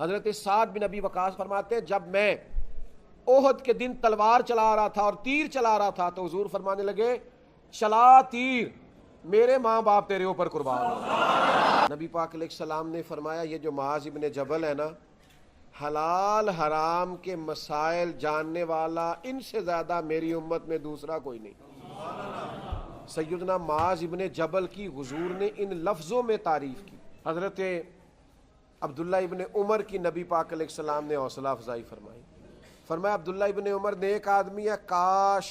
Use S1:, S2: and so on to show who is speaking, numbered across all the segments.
S1: حضرت سعد بن ابی وقاص فرماتے ہیں جب میں احد کے دن تلوار چلا رہا تھا اور تیر چلا رہا تھا تو حضور فرمانے لگے چلا تیر، میرے ماں باپ تیرے اوپر قربان ہو۔ نبی پاک علیہ السلام نے فرمایا یہ جو معاذ ابن جبل ہے نا، حلال حرام کے مسائل جاننے والا ان سے زیادہ میری امت میں دوسرا کوئی نہیں۔ سیدنا معاذ ابن جبل کی حضور نے ان لفظوں میں تعریف کی۔ حضرت عبداللہ ابن عمر کی نبی پاک علیہ السلام نے حوصلہ افزائی فرمائی۔ فرمایا عبداللہ ابن عمر نیک آدمی ہے، کاش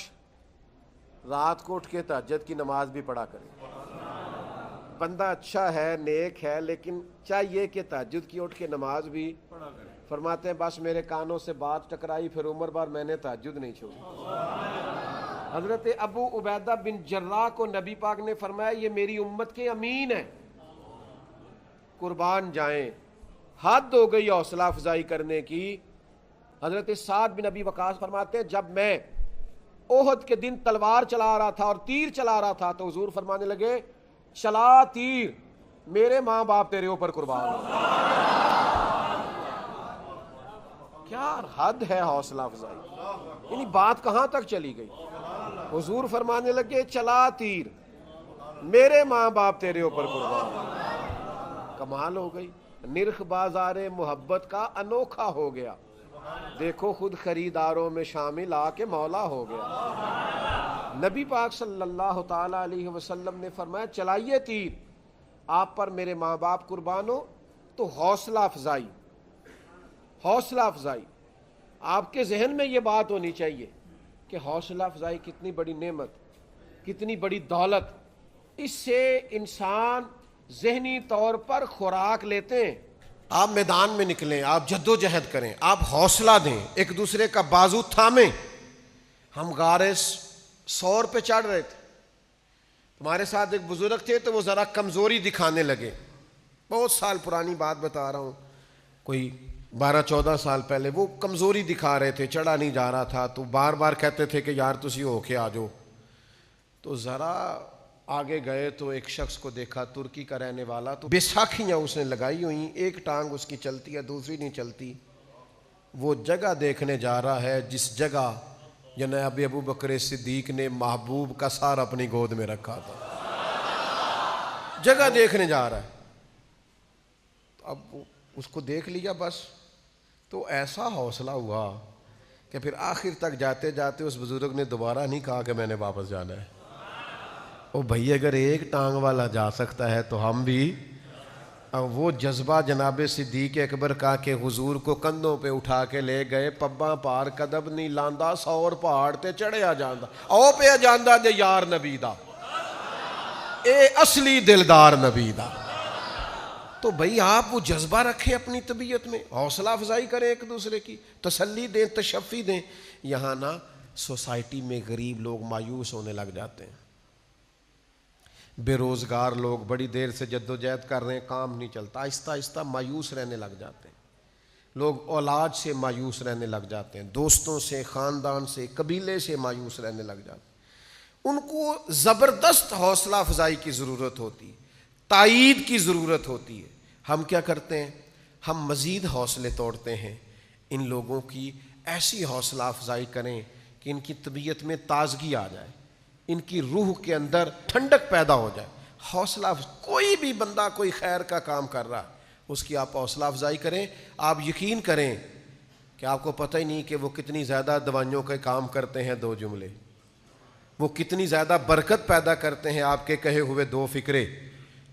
S1: رات کو اٹھ کے تہجد کی نماز بھی پڑھا کرے۔ بندہ اچھا ہے، نیک ہے، لیکن چاہیے کہ تہجد کی اٹھ کے نماز بھی پڑھا کرے۔ فرماتے ہیں بس میرے کانوں سے بات ٹکرائی، پھر عمر بار میں نے تہجد نہیں چھوڑی۔ حضرت ابو عبیدہ بن جراح کو نبی پاک نے فرمایا یہ میری امت کے امین ہیں، قربان جائیں۔ حد ہو گئی حوصلہ افزائی کرنے کی۔ حضرت سعد بن ابی وقاص فرماتے ہیں جب میں احد کے دن تلوار چلا رہا تھا اور تیر چلا رہا تھا تو حضور فرمانے لگے چلا تیر، میرے ماں باپ تیرے اوپر قربان ہو۔ کیا حد ہے حوصلہ افزائی، یعنی بات کہاں تک چلی گئی۔ حضور فرمانے لگے چلا تیر، میرے ماں باپ تیرے اوپر قربان ہو۔ کمال ہو گئی، نرخ بازار محبت کا انوکھا ہو گیا، دیکھو خود خریداروں میں شامل آ کے مولا ہو گیا۔ نبی پاک صلی اللہ تعالی علیہ وسلم نے فرمایا چلائیے تیر، آپ پر میرے ماں باپ قربان ہو۔ تو حوصلہ افزائی، حوصلہ افزائی، آپ کے ذہن میں یہ بات ہونی چاہیے کہ حوصلہ افزائی کتنی بڑی نعمت، کتنی بڑی دولت، اس سے انسان ذہنی طور پر خوراک لیتے ہیں۔ آپ میدان میں نکلیں، آپ جد و جہد کریں، آپ حوصلہ دیں، ایک دوسرے کا بازو تھامیں۔ ہم غار سور پہ چڑھ رہے تھے، ہمارے ساتھ ایک بزرگ تھے تو وہ ذرا کمزوری دکھانے لگے، بہت سال پرانی بات بتا رہا ہوں، کوئی 12-14 سال پہلے وہ کمزوری دکھا رہے تھے، چڑھا نہیں جا رہا تھا، تو بار بار کہتے تھے کہ یار تسی ہو کے آ جاؤ۔ تو ذرا آگے گئے تو ایک شخص کو دیکھا، ترکی کا رہنے والا، تو بیساکھیاں اس نے لگائی ہوئی، ایک ٹانگ اس کی چلتی ہے دوسری نہیں چلتی۔ وہ جگہ دیکھنے جا رہا ہے جس جگہ جناب ابو بکر صدیق نے محبوب کا سار اپنی گود میں رکھا تھا، جگہ دیکھنے جا رہا ہے۔ اب اس کو دیکھ لیا بس، تو ایسا حوصلہ ہوا کہ پھر آخر تک جاتے جاتے اس بزرگ نے دوبارہ نہیں کہا کہ میں نے واپس جانا ہے۔ او بھائی اگر ایک ٹانگ والا جا سکتا ہے تو ہم بھی۔ وہ جذبہ جناب صدیق اکبر کا کہ حضور کو کندھوں پہ اٹھا کے لے گئے، پباں پار قدم نہیں لاندا، سور پہاڑ تے چڑھیا جاندا، او پہ جاندا جے یار نبی دا، اے اصلی دلدار نبی دا۔ تو بھئی آپ وہ جذبہ رکھیں اپنی طبیعت میں، حوصلہ افزائی کریں، ایک دوسرے کی تسلی دیں، تشفی دیں۔ یہاں نا سوسائٹی میں غریب لوگ مایوس ہونے لگ جاتے ہیں، بے روزگار لوگ بڑی دیر سے جد و جہد کر رہے ہیں، کام نہیں چلتا، آہستہ آہستہ مایوس رہنے لگ جاتے ہیں لوگ، اولاد سے مایوس رہنے لگ جاتے ہیں، دوستوں سے، خاندان سے، قبیلے سے مایوس رہنے لگ جاتے ہیں۔ ان کو زبردست حوصلہ افزائی کی ضرورت ہوتی، تائید کی ضرورت ہوتی ہے۔ ہم کیا کرتے ہیں؟ ہم مزید حوصلے توڑتے ہیں۔ ان لوگوں کی ایسی حوصلہ افزائی کریں کہ ان کی طبیعت میں تازگی آ جائے، ان کی روح کے اندر ٹھنڈک پیدا ہو جائے۔ حوصلہ کوئی بھی بندہ کوئی خیر کا کام کر رہا ہے، اس کی آپ حوصلہ افزائی کریں۔ آپ یقین کریں کہ آپ کو پتہ ہی نہیں کہ وہ کتنی زیادہ دوائیوں کے کام کرتے ہیں دو جملے، وہ کتنی زیادہ برکت پیدا کرتے ہیں آپ کے کہے ہوئے دو فکرے،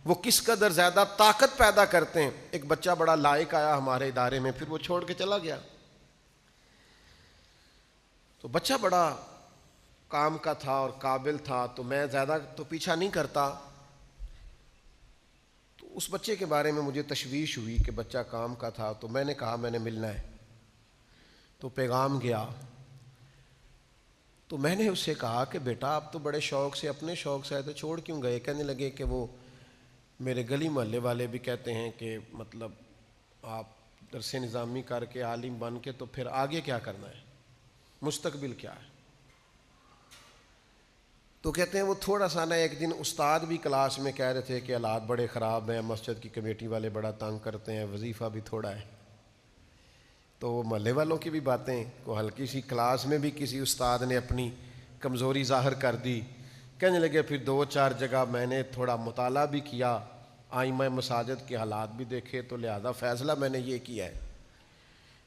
S1: وہ کس قدر زیادہ طاقت پیدا کرتے ہیں۔ ایک بچہ بڑا لائق آیا ہمارے ادارے میں، پھر وہ چھوڑ کے چلا گیا۔ تو بچہ بڑا کام کا تھا اور قابل تھا، تو میں زیادہ تو پیچھا نہیں کرتا، تو اس بچے کے بارے میں مجھے تشویش ہوئی کہ بچہ کام کا تھا، تو میں نے کہا میں نے ملنا ہے، تو پیغام گیا۔ تو میں نے اس سے کہا کہ بیٹا آپ تو بڑے شوق سے، اپنے شوق سے آئے تھے، چھوڑ کیوں گئے؟ کہنے لگے کہ وہ میرے گلی محلے والے بھی کہتے ہیں کہ مطلب آپ درس نظامی کر کے عالم بن کے تو پھر آگے کیا کرنا ہے، مستقبل کیا ہے؟ تو کہتے ہیں وہ تھوڑا سا نا، ایک دن استاد بھی کلاس میں کہہ رہے تھے کہ حالات بڑے خراب ہیں، مسجد کی کمیٹی والے بڑا تنگ کرتے ہیں، وظیفہ بھی تھوڑا ہے، تو وہ محلے والوں کی بھی باتیں، کو ہلکی سی کلاس میں بھی کسی استاد نے اپنی کمزوری ظاہر کر دی، کہنے لگے پھر 2-4 جگہ میں نے تھوڑا مطالعہ بھی کیا، آئمہ مساجد کے حالات بھی دیکھے، تو لہذا فیصلہ میں نے یہ کیا ہے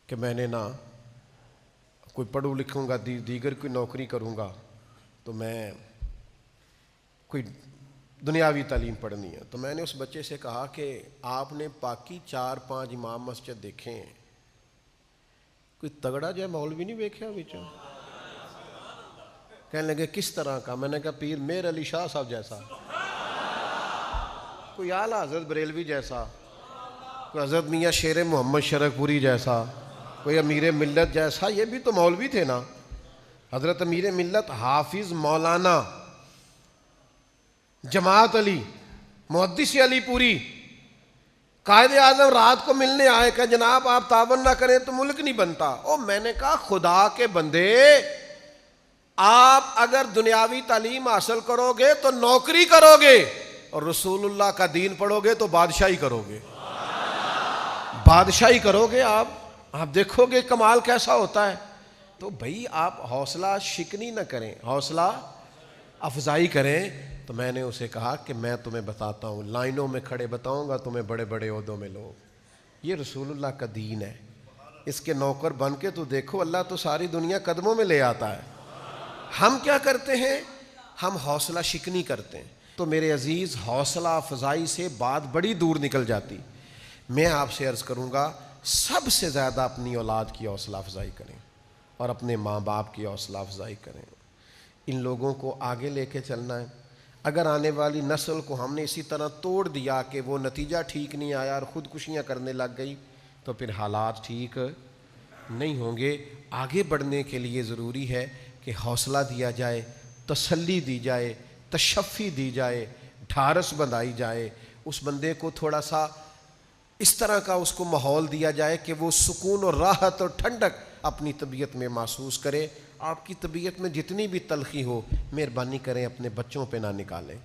S1: کہ میں نے نہ کوئی پڑھوں لکھوں گا، دیگر کوئی نوکری کروں گا، تو میں کوئی دنیاوی تعلیم پڑھنی ہے۔ تو میں نے اس بچے سے کہا کہ آپ نے باقی 4-5 امام مسجد دیکھے ہیں، کوئی تگڑا جو ہے مولوی نہیں ویکھیا بچ؟ کہنے لگے کس طرح کا؟ میں نے کہا پیر میر علی شاہ صاحب جیسا، کوئی اعلیٰ حضرت بریلوی جیسا، کوئی حضرت میاں شیر محمد شرک پوری جیسا، کوئی امیر ملت جیسا۔ یہ بھی تو مولوی تھے نا، حضرت امیر ملت حافظ مولانا جماعت علی محدث علی پوری قائد اعظم رات کو ملنے آئے کہ جناب آپ تعاون نہ کریں تو ملک نہیں بنتا۔ او میں نے کہا خدا کے بندے، آپ اگر دنیاوی تعلیم حاصل کرو گے تو نوکری کرو گے، اور رسول اللہ کا دین پڑھو گے تو بادشاہی کرو گے، بادشاہی کرو گے آپ دیکھو گے کمال کیسا ہوتا ہے۔ تو بھئی آپ حوصلہ شکنی نہ کریں، حوصلہ افزائی کریں۔ تو میں نے اسے کہا کہ میں تمہیں بتاتا ہوں، لائنوں میں کھڑے بتاؤں گا تمہیں بڑے بڑے عہدوں میں لوگ، یہ رسول اللہ کا دین ہے، اس کے نوکر بن کے تو دیکھو، اللہ تو ساری دنیا قدموں میں لے آتا ہے۔ ہم کیا کرتے ہیں؟ ہم حوصلہ شکنی کرتے ہیں۔ تو میرے عزیز، حوصلہ افزائی سے بات بڑی دور نکل جاتی۔ میں آپ سے عرض کروں گا، سب سے زیادہ اپنی اولاد کی حوصلہ افزائی کریں اور اپنے ماں باپ کی حوصلہ افزائی کریں۔ ان لوگوں کو آگے لے کے چلنا ہے۔ اگر آنے والی نسل کو ہم نے اسی طرح توڑ دیا کہ وہ نتیجہ ٹھیک نہیں آیا اور خودکشیاں کرنے لگ گئی، تو پھر حالات ٹھیک نہیں ہوں گے۔ آگے بڑھنے کے لیے ضروری ہے کہ حوصلہ دیا جائے، تسلی دی جائے، تشفی دی جائے، ڈھارس بندھائی جائے، اس بندے کو تھوڑا سا اس طرح کا اس کو ماحول دیا جائے کہ وہ سکون اور راحت اور ٹھنڈک اپنی طبیعت میں محسوس کرے۔ آپ کی طبیعت میں جتنی بھی تلخی ہو، مہربانی کریں اپنے بچوں پہ نہ نکالیں،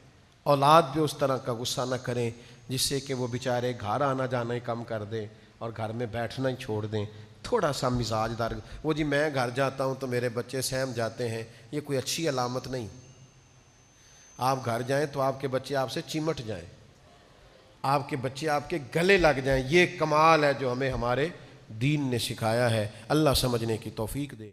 S1: اولاد بھی اس طرح کا غصہ نہ کریں جس سے کہ وہ بیچارے گھر آنا جانا ہی کم کر دیں اور گھر میں بیٹھنا ہی چھوڑ دیں۔ تھوڑا سا مزاج دار، وہ جی میں گھر جاتا ہوں تو میرے بچے سہم جاتے ہیں، یہ کوئی اچھی علامت نہیں۔ آپ گھر جائیں تو آپ کے بچے آپ سے چمٹ جائیں، آپ کے بچے آپ کے گلے لگ جائیں، یہ کمال ہے جو ہمیں ہمارے دین نے سکھایا ہے۔ اللہ سمجھنے کی توفیق دے۔